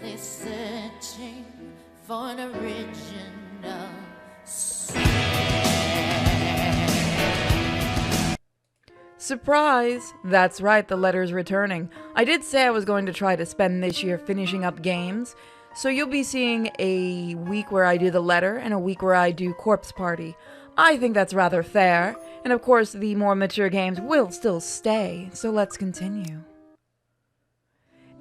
Endlessly searching for an original Surprise! That's right, the letter's returning. I did say I was going to try to spend this year finishing up games, so you'll be seeing a week where I do the letter and a week where I do Corpse Party. I think that's rather fair, and of course the more mature games will still stay, so let's continue.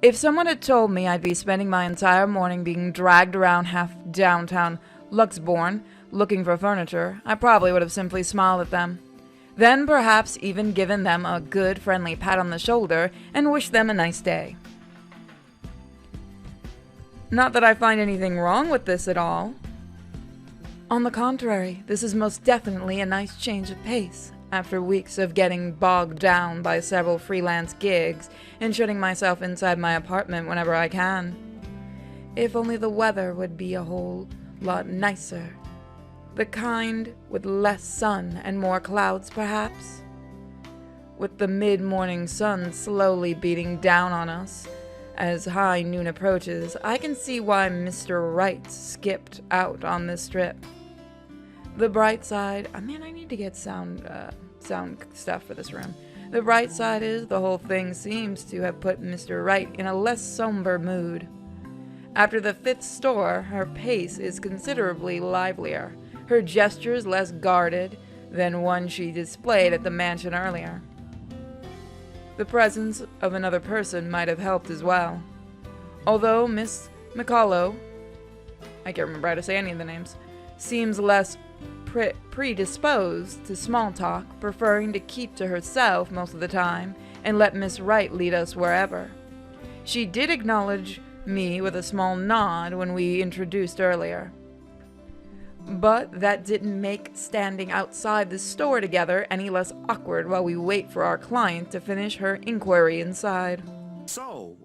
If someone had told me I'd be spending my entire morning being dragged around half downtown Luxbourne looking for furniture, I probably would have simply smiled at them. Then perhaps even given them a good friendly pat on the shoulder and wished them a nice day. Not that I find anything wrong with this at all. On the contrary, this is most definitely a nice change of pace, after weeks of getting bogged down by several freelance gigs and shutting myself inside my apartment whenever I can. If only the weather would be a whole lot nicer. The kind with less sun and more clouds, perhaps? With the mid-morning sun slowly beating down on us as high noon approaches, I can see why Mr. Wright skipped out on this trip. The bright side... I need to get sound stuff for this room. The bright side is the whole thing seems to have put Mr. Wright in a less somber mood. After the 5th store, her pace is considerably livelier. Her gestures less guarded than one she displayed at the mansion earlier. The presence of another person might have helped as well. Although Miss McCullough, I can't remember how to say any of the names, seems less predisposed to small talk, preferring to keep to herself most of the time and let Miss Wright lead us wherever. She did acknowledge me with a small nod when we introduced earlier. But that didn't make standing outside the store together any less awkward while we wait for our client to finish her inquiry inside. So,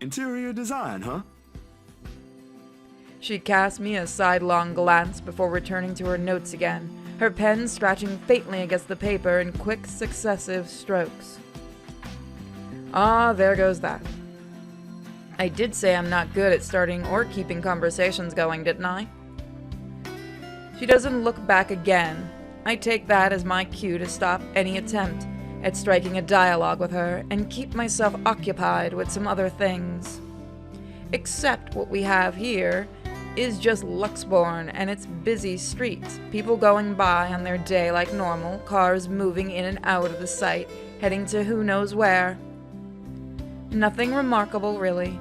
interior design, huh? She cast me a sidelong glance before returning to her notes again, her pen scratching faintly against the paper in quick successive strokes. Ah, there goes that. I did say I'm not good at starting or keeping conversations going, didn't I? She doesn't look back again. I take that as my cue to stop any attempt at striking a dialogue with her and keep myself occupied with some other things. Except what we have here is just Luxbourne and its busy streets, people going by on their day like normal, cars moving in and out of the sight, heading to who knows where. Nothing remarkable, really.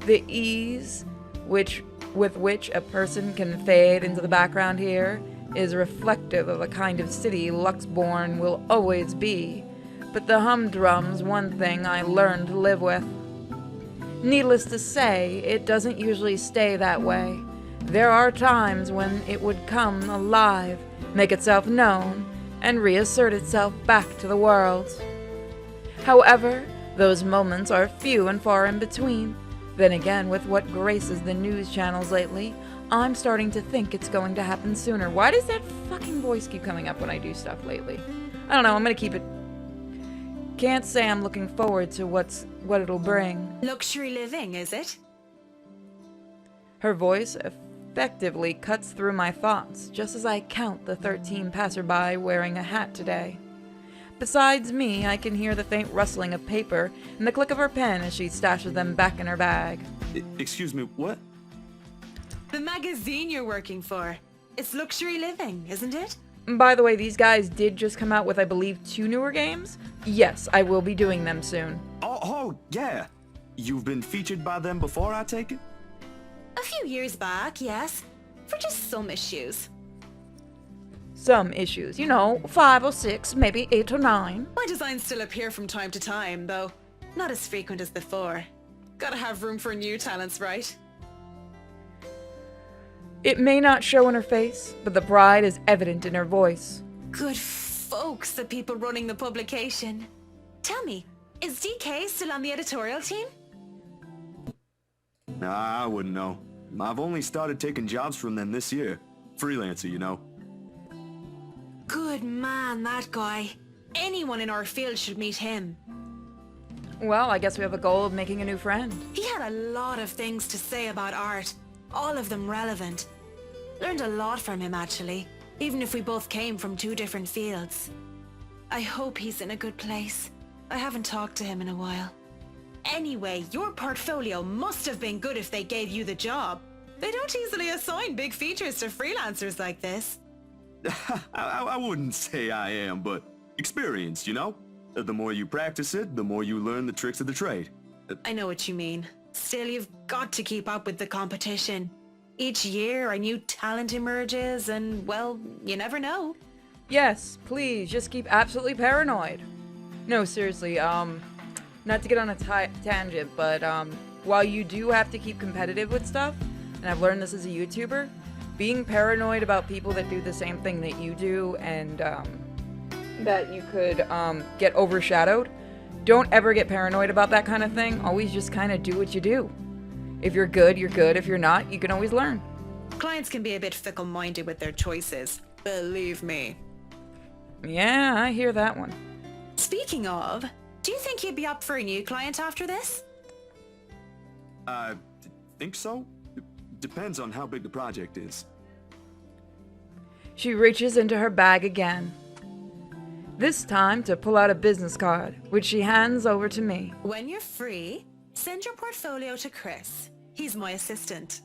The ease with which a person can fade into the background here is reflective of a kind of city Luxbourne will always be, but the humdrum's one thing I learned to live with. Needless to say, it doesn't usually stay that way. There are times when it would come alive, make itself known, and reassert itself back to the world. However, those moments are few and far in between. Then again, with what graces the news channels lately, I'm starting to think it's going to happen sooner. Why does that fucking voice keep coming up when I do stuff lately? I don't know, I'm gonna keep it. Can't say I'm looking forward to what it'll bring. Luxury living, is it? Her voice effectively cuts through my thoughts, just as I count the 13 passerby wearing a hat today. Besides me, I can hear the faint rustling of paper and the click of her pen as she stashes them back in her bag. Excuse me, what? The magazine you're working for. It's Luxury Living, isn't it? By the way, these guys did just come out with, I believe, 2 newer games? Yes, I will be doing them soon. Oh, yeah. You've been featured by them before, I take it? A few years back, yes. For just some issues. Some issues, 5 or 6, maybe 8 or 9. My designs still appear from time to time, though not as frequent as before. Gotta have room for new talents, right? It may not show in her face, but the pride is evident in her voice. Good folks, the people running the publication. Tell me, is DK still on the editorial team? Nah, I wouldn't know. I've only started taking jobs from them this year. Freelancer, Good man, that guy. Anyone in our field should meet him. Well, I guess we have a goal of making a new friend. He had a lot of things to say about art, all of them relevant. Learned a lot from him, actually, even if we both came from 2 different fields. I hope he's in a good place. I haven't talked to him in a while. Anyway, your portfolio must have been good if they gave you the job. They don't easily assign big features to freelancers like this. I wouldn't say I am, but experienced, you know? The more you practice it, the more you learn the tricks of the trade. I know what you mean. Still, you've got to keep up with the competition. Each year, a new talent emerges, and, well, you never know. Yes, please, just keep absolutely paranoid. No, seriously, not to get on a tangent, but, while you do have to keep competitive with stuff, and I've learned this as a YouTuber, being paranoid about people that do the same thing that you do, and, that you could, get overshadowed, don't ever get paranoid about that kind of thing. Always just kind of do what you do. If you're good, you're good. If you're not, you can always learn. Clients can be a bit fickle-minded with their choices. Believe me. Yeah, I hear that one. Speaking of, do you think you'd be up for a new client after this? Think so? Depends on how big the project is. She reaches into her bag again. This time to pull out a business card, which she hands over to me. When you're free, send your portfolio to Chris. He's my assistant.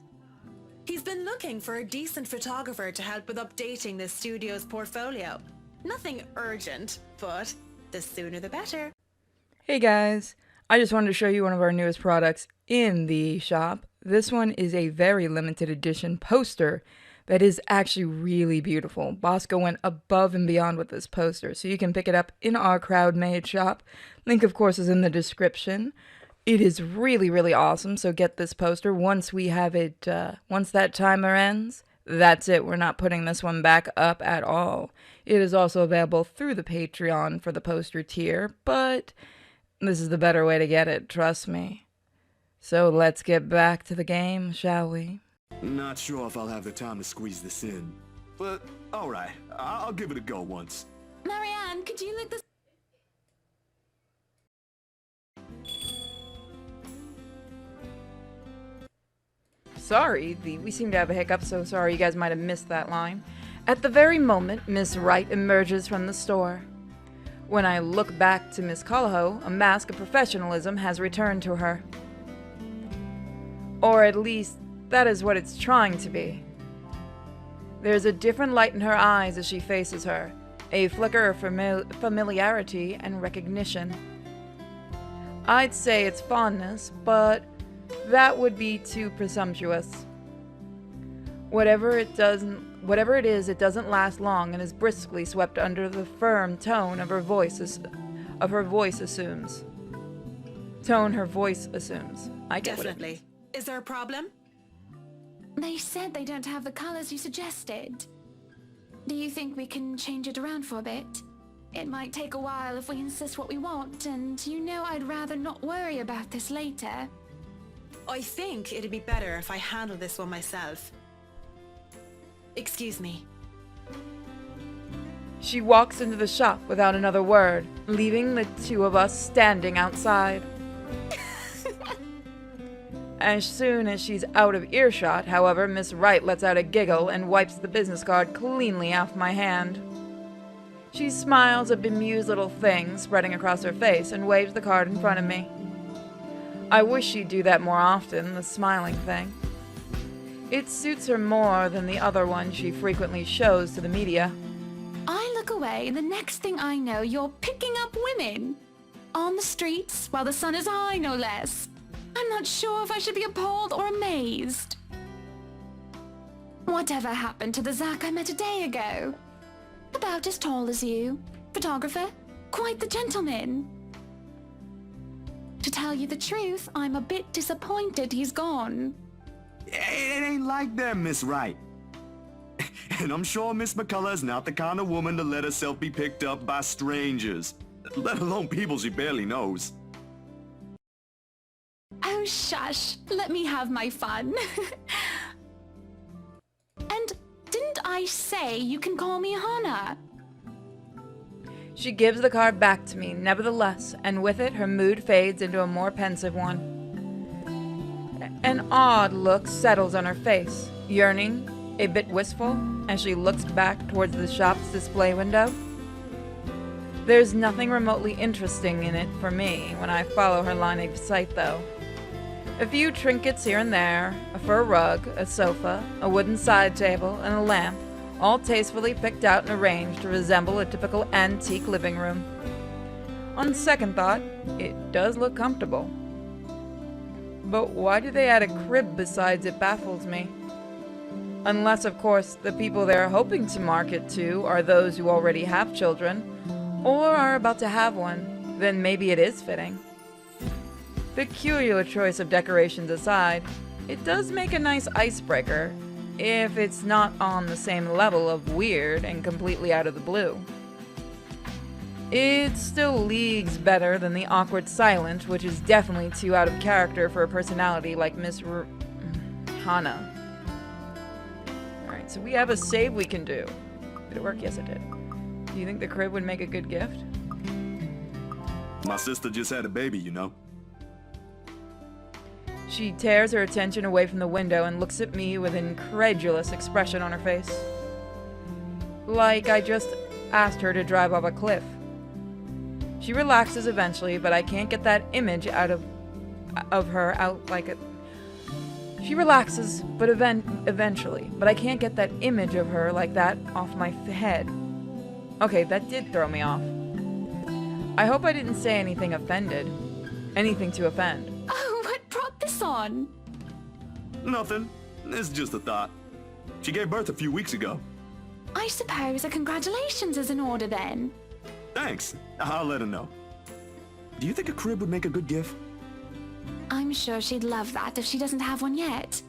He's been looking for a decent photographer to help with updating the studio's portfolio. Nothing urgent, but the sooner the better. Hey guys, I just wanted to show you one of our newest products in the shop. This one is a very limited edition poster that is actually really beautiful. Bosco went above and beyond with this poster, so you can pick it up in our crowd-made shop. Link, of course, is in the description. It is really, really awesome, so get this poster. Once we have it, once that timer ends, that's it. We're not putting this one back up at all. It is also available through the Patreon for the poster tier, but this is the better way to get it, trust me. So let's get back to the game, shall we? Not sure if I'll have the time to squeeze this in. But, alright, I'll give it a go once. Marianne, could you look this? Sorry, we seem to have a hiccup, so sorry you guys might have missed that line. At the very moment, Miss Wright emerges from the store. When I look back to Miss Colaho, a mask of professionalism has returned to her. Or at least, that is what it's trying to be. There's a different light in her eyes as she faces her, a flicker of familiarity and recognition. I'd say it's fondness, but that would be too presumptuous. Whatever it is, it doesn't last long and is briskly swept under the firm tone of her voice assumes. I get Definitely. Is there a problem? They said they don't have the colors you suggested. Do you think we can change it around for a bit? It might take a while if we insist what we want, and you know I'd rather not worry about this later. I think it'd be better if I handle this one myself. Excuse me. She walks into the shop without another word, leaving the two of us standing outside. As soon as she's out of earshot, however, Miss Wright lets out a giggle and wipes the business card cleanly off my hand. She smiles a bemused little thing spreading across her face and waves the card in front of me. I wish she'd do that more often, the smiling thing. It suits her more than the other one she frequently shows to the media. I look away, and the next thing I know, you're picking up women. On the streets, while the sun is high, no less. I'm not sure if I should be appalled or amazed. Whatever happened to the Zach I met a day ago? About as tall as you. Photographer. Quite the gentleman. To tell you the truth, I'm a bit disappointed he's gone. It ain't like that, Miss Wright. And I'm sure Miss McCullough's not the kind of woman to let herself be picked up by strangers, let alone people she barely knows. Oh, shush. Let me have my fun. And didn't I say you can call me Hannah? She gives the card back to me, nevertheless, and with it her mood fades into a more pensive one. An odd look settles on her face, yearning, a bit wistful, as she looks back towards the shop's display window. There's nothing remotely interesting in it for me when I follow her line of sight, though. A few trinkets here and there, a fur rug, a sofa, a wooden side table, and a lamp, all tastefully picked out and arranged to resemble a typical antique living room. On second thought, it does look comfortable. But why do they add a crib besides? It baffles me. Unless, of course, the people they're hoping to market to are those who already have children, or are about to have one, then maybe it is fitting. Peculiar choice of decorations aside, it does make a nice icebreaker, if it's not on the same level of weird and completely out of the blue. It's still leagues better than the awkward silence, which is definitely too out of character for a personality like Miss Hana. Alright, so we have a save we can do. Did it work? Yes, it did. Do you think the crib would make a good gift? My sister just had a baby, you know. She tears her attention away from the window and looks at me with an incredulous expression on her face. Like I just asked her to drive off a cliff. She relaxes eventually, but I can't get that image out of her out like it. She relaxes, but eventually, but I can't get that image of her like that off my head. Okay, that did throw me off. I hope I didn't say anything anything to offend. Oh, what brought this on? Nothing. It's just a thought. She gave birth a few weeks ago. I suppose a congratulations is in order then. Thanks. I'll let her know. Do you think a crib would make a good gift? I'm sure she'd love that if she doesn't have one yet.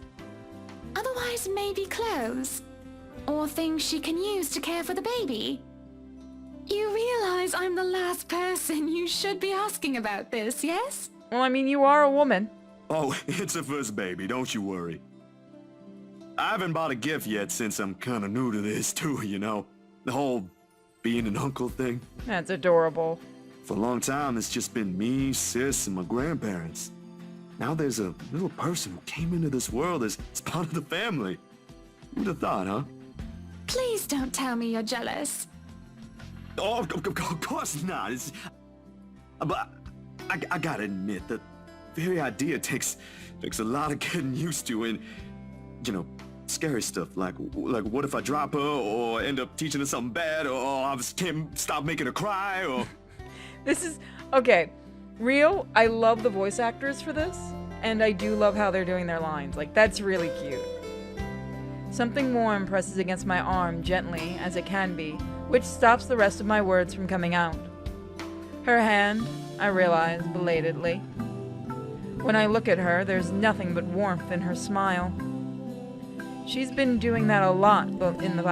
Otherwise, maybe clothes. Or things she can use to care for the baby. You realize I'm the last person you should be asking about this, yes? Well, I mean, you are a woman. Oh, it's her first baby, don't you worry. I haven't bought a gift yet since I'm kinda new to this too, you know? The whole being an uncle thing. That's adorable. For a long time, it's just been me, sis, and my grandparents. Now there's a little person who came into this world as part of the family. Who'd have thought, huh? Please don't tell me you're jealous. Oh, of course not. But I gotta admit, the very idea takes a lot of getting used to, and, you know, scary stuff like what if I drop her, or end up teaching her something bad, or I just can't stop making her cry, or... This is... Okay. Real, I love the voice actors for this, and I do love how they're doing their lines. Like, that's really cute. Something warm presses against my arm, gently, as it can be, which stops the rest of my words from coming out. Her hand, I realize, belatedly. When I look at her, there's nothing but warmth in her smile. She's been doing that a lot in the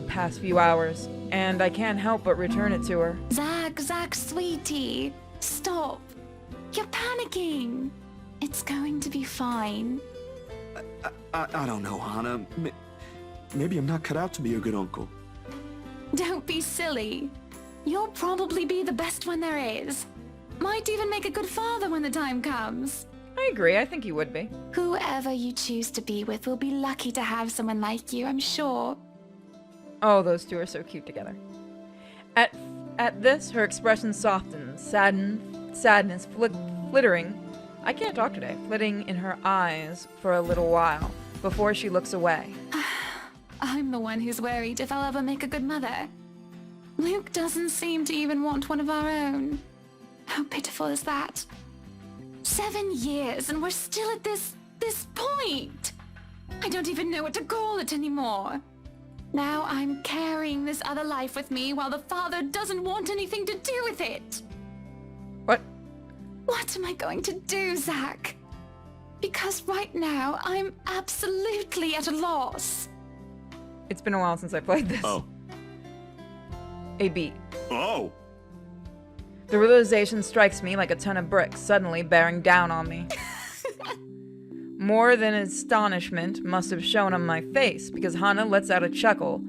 past few hours, and I can't help but return it to her. Zach, sweetie, stop. You're panicking. It's going to be fine. I don't know, Hana. Maybe I'm not cut out to be a good uncle. Don't be silly. You'll probably be the best one there is. Might even make a good father when the time comes. I agree, I think you would be. Whoever you choose to be with will be lucky to have someone like you, I'm sure. Oh, those two are so cute together. At this, her expression softens, sadness flittering. I can't talk today. Flitting in her eyes for a little while before she looks away. I'm the one who's worried if I'll ever make a good mother. Luke doesn't seem to even want one of our own. How pitiful is that? 7 years and we're still at this point. I don't even know what to call it anymore. Now I'm carrying this other life with me while the father doesn't want anything to do with it. What? What am I going to do, Zach? Because right now I'm absolutely at a loss. It's been a while since I played this. Oh. A beat. Oh! The realization strikes me like a ton of bricks suddenly bearing down on me. More than astonishment must have shown on my face because Hana lets out a chuckle,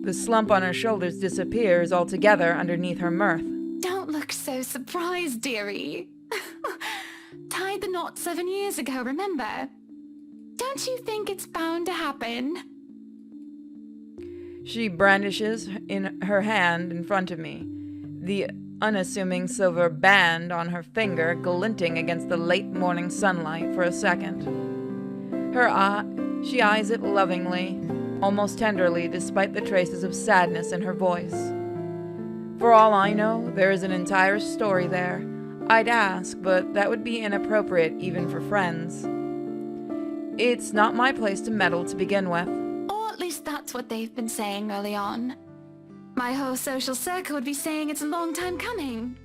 The slump on her shoulders disappears altogether underneath her mirth. Don't look so surprised, dearie. Tied the knot 7 years ago, remember? Don't you think it's bound to happen? She brandishes in her hand in front of me, the unassuming silver band on her finger glinting against the late morning sunlight for a second. She eyes it lovingly, almost tenderly, despite the traces of sadness in her voice. For all I know, there is an entire story there. I'd ask, but that would be inappropriate even for friends. It's not my place to meddle to begin with. Or at least that's what they've been saying early on. My whole social circle would be saying it's a long time coming.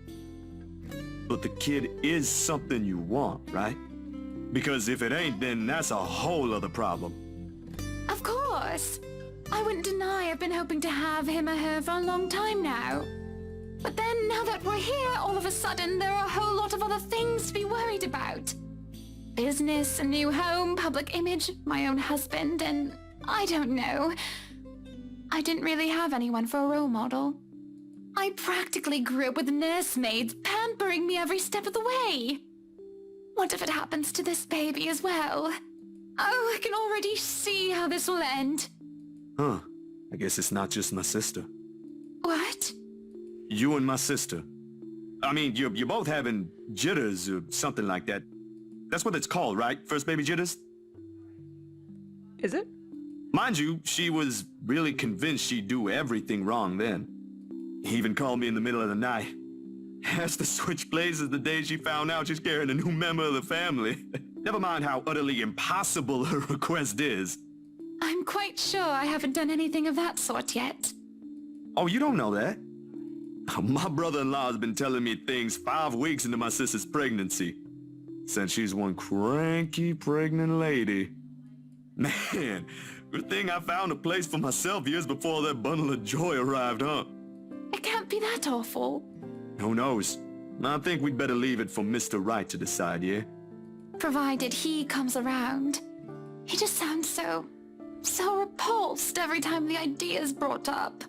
But the kid is something you want, right? Because if it ain't, then that's a whole other problem. Of course. I wouldn't deny I've been hoping to have him or her for a long time now. But then, now that we're here, all of a sudden, there are a whole lot of other things to be worried about. Business, a new home, public image, my own husband, and I don't know. I didn't really have anyone for a role model. I practically grew up with nursemaids pampering me every step of the way. What if it happens to this baby as well? Oh, I can already see how this will end. Huh. I guess it's not just my sister. What? You and my sister. I mean, you're both having jitters or something like that. That's what it's called, right? First baby jitters? Is it? Mind you, she was really convinced she'd do everything wrong then. He even called me in the middle of the night. Asked to switch places the day she found out she's carrying a new member of the family. Never mind how utterly impossible her request is. I'm quite sure I haven't done anything of that sort yet. Oh, you don't know that? My brother-in-law's been telling me things 5 weeks into my sister's pregnancy. Since she's one cranky pregnant lady. Man, good thing I found a place for myself years before that bundle of joy arrived, huh? It can't be that awful. Who knows? I think we'd better leave it for Mr. Right to decide, yeah? Provided he comes around. He just sounds so repulsed every time the idea is brought up.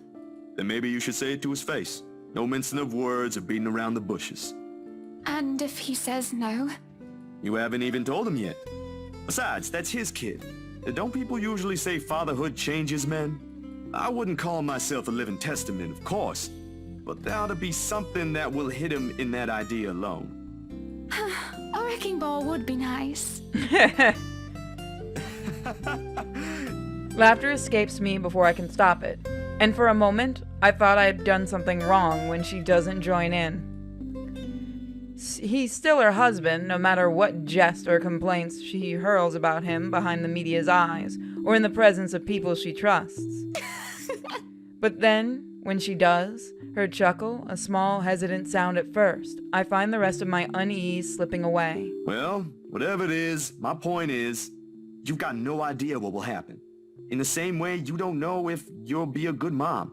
Then maybe you should say it to his face. No mincing of words or beating around the bushes. And if he says no? You haven't even told him yet. Besides, that's his kid. Don't people usually say fatherhood changes men? I wouldn't call myself a living testament, of course. But there ought to be something that will hit him in that idea alone. A wrecking ball would be nice. Laughter escapes me before I can stop it, and for a moment, I thought I had done something wrong when she doesn't join in. He's still her husband, no matter what jest or complaints she hurls about him behind the media's eyes, or in the presence of people she trusts. But then, when she does, her chuckle, a small, hesitant sound at first, I find the rest of my unease slipping away. Well, whatever it is, my point is, you've got no idea what will happen. In the same way, you don't know if you'll be a good mom.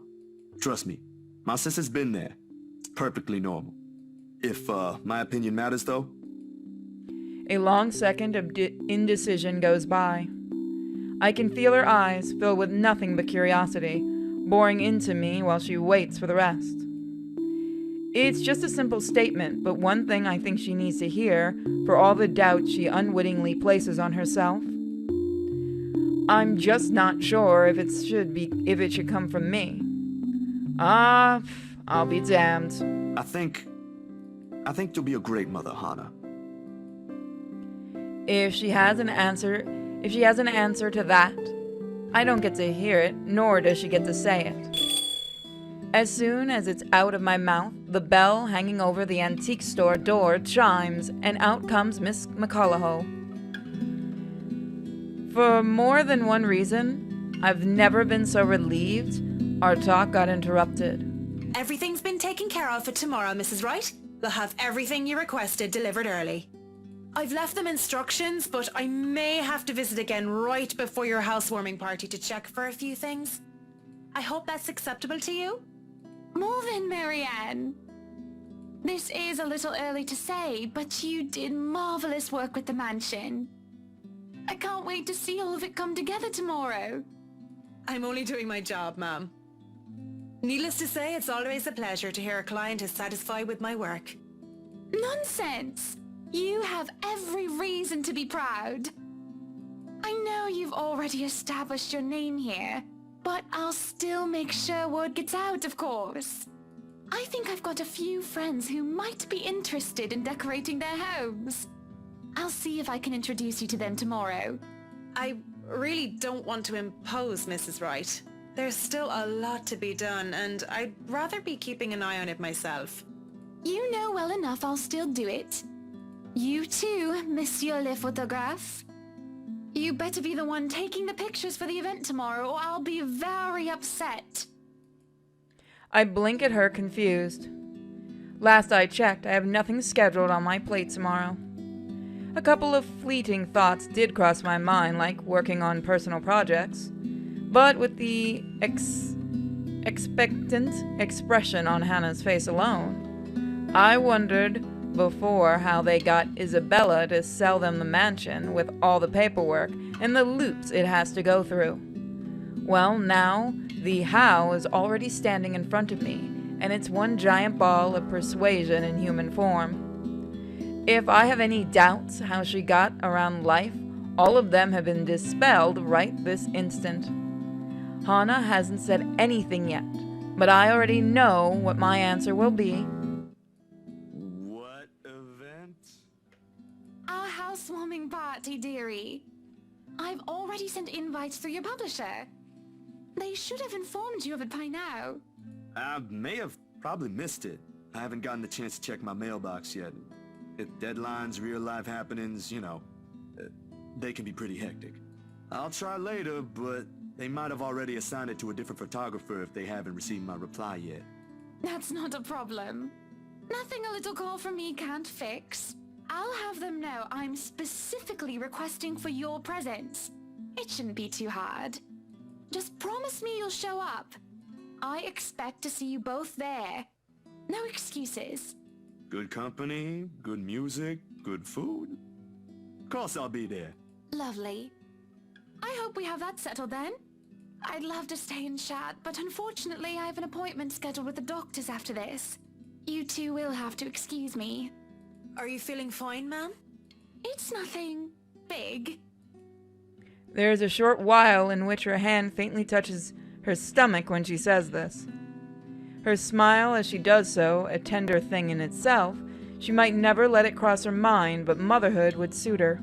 Trust me, my sister's been there. It's perfectly normal. If, my opinion matters, though. A long second of indecision goes by. I can feel her eyes fill with nothing but curiosity, boring into me while she waits for the rest. It's just a simple statement, but one thing I think she needs to hear for all the doubt she unwittingly places on herself. I'm just not sure if it should come from me. I'll be damned. I think you'll be a great mother, Hannah. If she has an answer to that, I don't get to hear it, nor does she get to say it. As soon as it's out of my mouth, the bell hanging over the antique store door chimes, and out comes Miss McCullough. For more than one reason, I've never been so relieved our talk got interrupted. Everything's been taken care of for tomorrow, Mrs. Wright. They'll have everything you requested delivered early. I've left them instructions, but I may have to visit again right before your housewarming party to check for a few things. I hope that's acceptable to you? More than Marianne. This is a little early to say, but you did marvelous work with the mansion. I can't wait to see all of it come together tomorrow. I'm only doing my job, ma'am. Needless to say, it's always a pleasure to hear a client is satisfied with my work. Nonsense! You have every reason to be proud. I know you've already established your name here, but I'll still make sure word gets out, of course. I think I've got a few friends who might be interested in decorating their homes. I'll see if I can introduce you to them tomorrow. I really don't want to impose, Mrs. Wright. There's still a lot to be done, and I'd rather be keeping an eye on it myself. You know well enough I'll still do it. You too, Monsieur le Photographe. You better be the one taking the pictures for the event tomorrow, or I'll be very upset. I blink at her, confused. Last I checked, I have nothing scheduled on my plate tomorrow. A couple of fleeting thoughts did cross my mind, like working on personal projects. But with the expectant expression on Hannah's face alone, I wondered before how they got Isabella to sell them the mansion with all the paperwork and the loops it has to go through. Well, now the how is already standing in front of me, and it's one giant ball of persuasion in human form. If I have any doubts how she got around life, all of them have been dispelled right this instant. Hannah hasn't said anything yet, but I already know what my answer will be. What event? Our housewarming party, dearie. I've already sent invites through your publisher. They should have informed you of it by now. I may have probably missed it. I haven't gotten the chance to check my mailbox yet. Deadlines, real-life happenings, they can be pretty hectic. I'll try later, but they might have already assigned it to a different photographer if they haven't received my reply yet. That's not a problem. Nothing a little call from me can't fix. I'll have them know I'm specifically requesting for your presence. It shouldn't be too hard. Just promise me you'll show up. I expect to see you both there. No excuses. Good company, good music, good food. Of course I'll be there. Lovely. I hope we have that settled then. I'd love to stay and chat, but unfortunately I have an appointment scheduled with the doctors after this. You two will have to excuse me. Are you feeling fine, ma'am? It's nothing big. There is a short while in which her hand faintly touches her stomach when she says this. Her smile as she does so, a tender thing in itself, she might never let it cross her mind, but motherhood would suit her.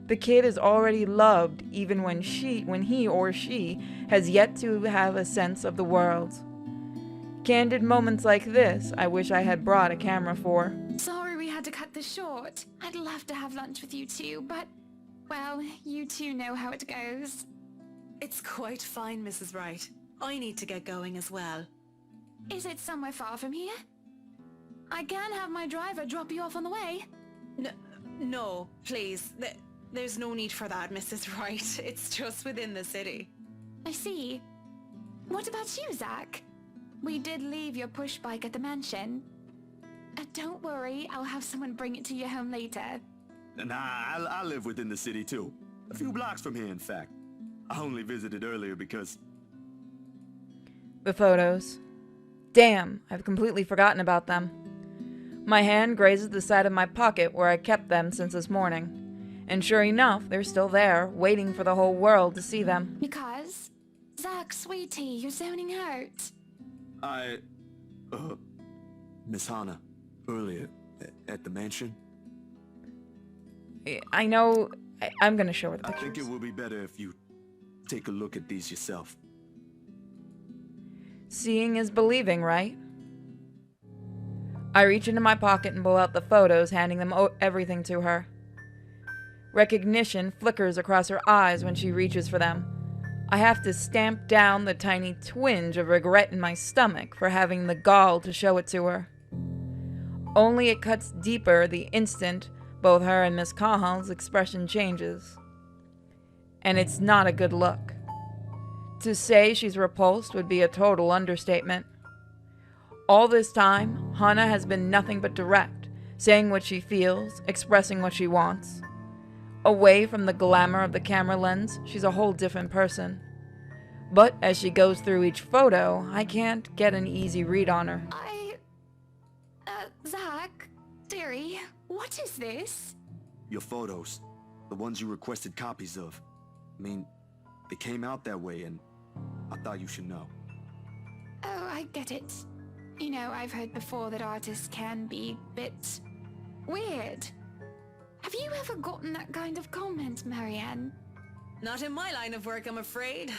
The kid is already loved even when he or she has yet to have a sense of the world. Candid moments like this I wish I had brought a camera for. Sorry we had to cut this short. I'd love to have lunch with you two, but, well, you two know how it goes. It's quite fine, Mrs. Wright. I need to get going as well. Is it somewhere far from here? I can have my driver drop you off on the way. No, please. There's no need for that, Mrs. Wright. It's just within the city. I see. What about you, Zach? We did leave your push bike at the mansion. Don't worry, I'll have someone bring it to your home later. Nah, I live within the city too. A few blocks from here, in fact. I only visited earlier because... The photos. Damn, I've completely forgotten about them. My hand grazes the side of my pocket where I kept them since this morning. And sure enough, they're still there, waiting for the whole world to see them. Because? Zach, sweetie, you're zoning out. Miss Hannah, earlier, at the mansion. I know. I'm gonna show her the I pictures. think it will be better if you take a look at these yourself. Seeing is believing, right? I reach into my pocket and pull out the photos, handing them everything to her. Recognition flickers across her eyes when she reaches for them. I have to stamp down the tiny twinge of regret in my stomach for having the gall to show it to her. Only it cuts deeper the instant both her and Miss Cahill's expression changes. And it's not a good look. To say she's repulsed would be a total understatement. All this time, Hannah has been nothing but direct, saying what she feels, expressing what she wants. Away from the glamour of the camera lens, she's a whole different person. But as she goes through each photo, I can't get an easy read on her. Zach, dearie, what is this? Your photos. The ones you requested copies of. I mean, they came out that way, and I thought you should know. Oh, I get it. You know, I've heard before that artists can be a bit weird. Have you ever gotten that kind of comment, Marianne? Not in my line of work, I'm afraid.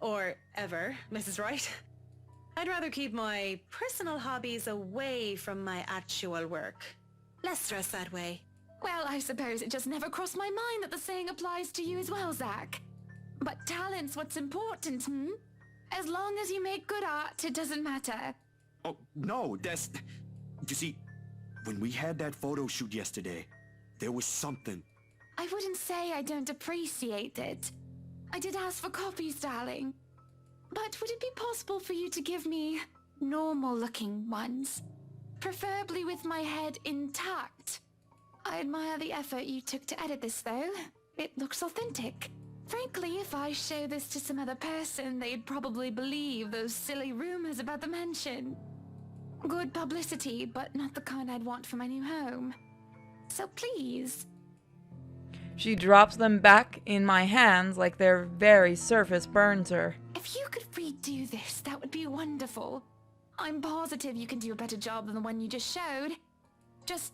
Or ever, Mrs. Wright. I'd rather keep my personal hobbies away from my actual work. Less stress that way. Well, I suppose it just never crossed my mind that the saying applies to you as well, Zach. But talent's what's important, hmm? As long as you make good art, it doesn't matter. Oh, no, that's... You see, when we had that photo shoot yesterday, there was something. I wouldn't say I don't appreciate it. I did ask for copies, darling. But would it be possible for you to give me normal-looking ones? Preferably with my head intact. I admire the effort you took to edit this, though. It looks authentic. Frankly, if I show this to some other person, they'd probably believe those silly rumors about the mansion. Good publicity, but not the kind I'd want for my new home. So please. She drops them back in my hands like their very surface burns her. If you could redo this, that would be wonderful. I'm positive you can do a better job than the one you just showed. Just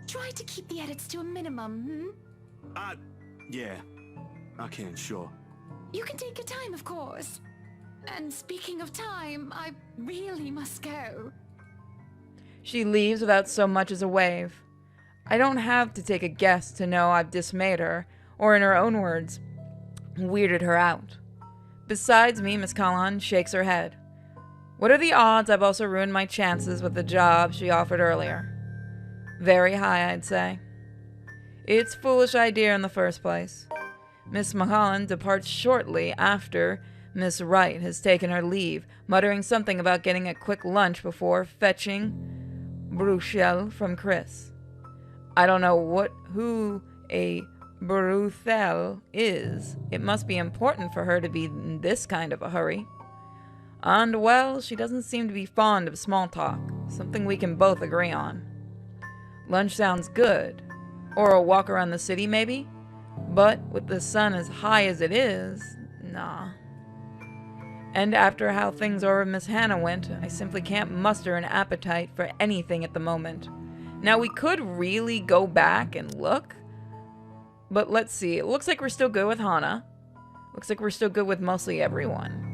try to keep the edits to a minimum, Yeah. I can, sure. You can take your time, of course. And speaking of time, I really must go. She leaves without so much as a wave. I don't have to take a guess to know I've dismayed her, or in her own words, weirded her out. Besides me, Miss Callahan shakes her head. What are the odds I've also ruined my chances with the job she offered earlier? Very high, I'd say. It's a foolish idea in the first place. Miss Mulholland departs shortly after Miss Wright has taken her leave, muttering something about getting a quick lunch before fetching Bruchel from Chris. I don't know who a Bruchel is. It must be important for her to be in this kind of a hurry. And, well, she doesn't seem to be fond of small talk, something we can both agree on. Lunch sounds good. Or a walk around the city, maybe? But with the sun as high as it is, nah. And after how things over Miss Hannah went, I simply can't muster an appetite for anything at the moment. Now, we could really go back and look, but let's see. It looks like we're still good with Hannah. Looks like we're still good with mostly everyone.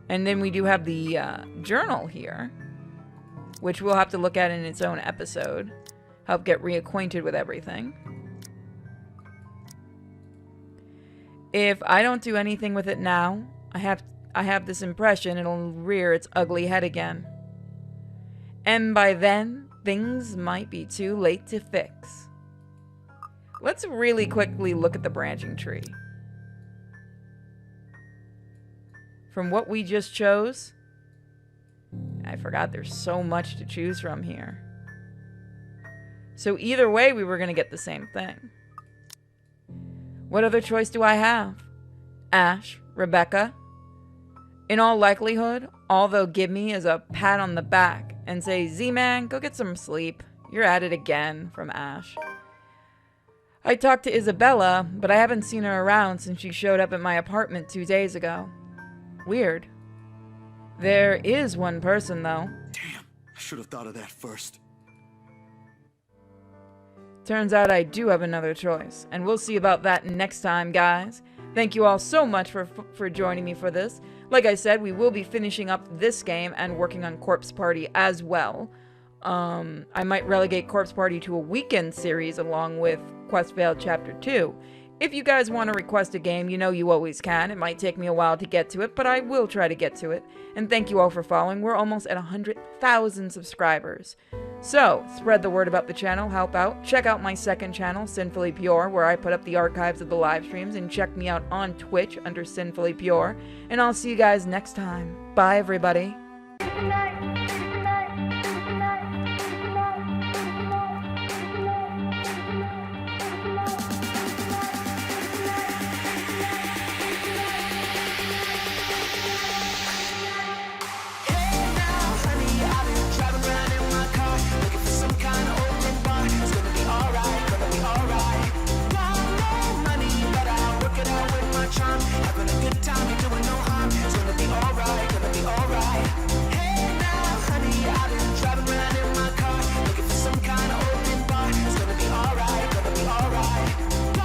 And then we do have the journal here, which we'll have to look at in its own episode. Help get reacquainted with everything. If I don't do anything with it now, I have this impression it'll rear its ugly head again. And by then, things might be too late to fix. Let's really quickly look at the branching tree. From what we just chose, I forgot there's so much to choose from here. So either way, we were going to get the same thing. What other choice do I have? Ash, Rebecca? In all likelihood, all they'll give me is a pat on the back and say, Z-Man, go get some sleep. You're at it again, from Ash. I talked to Isabella, but I haven't seen her around since she showed up at my apartment 2 days ago. Weird. There is one person, though. Damn, I should have thought of that first. Turns out I do have another choice, and we'll see about that next time, guys. Thank you all so much for joining me for this. Like I said, we will be finishing up this game and working on Corpse Party as well. I might relegate Corpse Party to a weekend series along with Quest Failed Chapter 2. If you guys want to request a game, you know you always can. It might take me a while to get to it, but I will try to get to it. And thank you all for following. We're almost at 100,000 subscribers. So, spread the word about the channel, help out. Check out my second channel, Sinfully Pure, where I put up the archives of the live streams, and check me out on Twitch under Sinfully Pure. And I'll see you guys next time. Bye, everybody. Good night.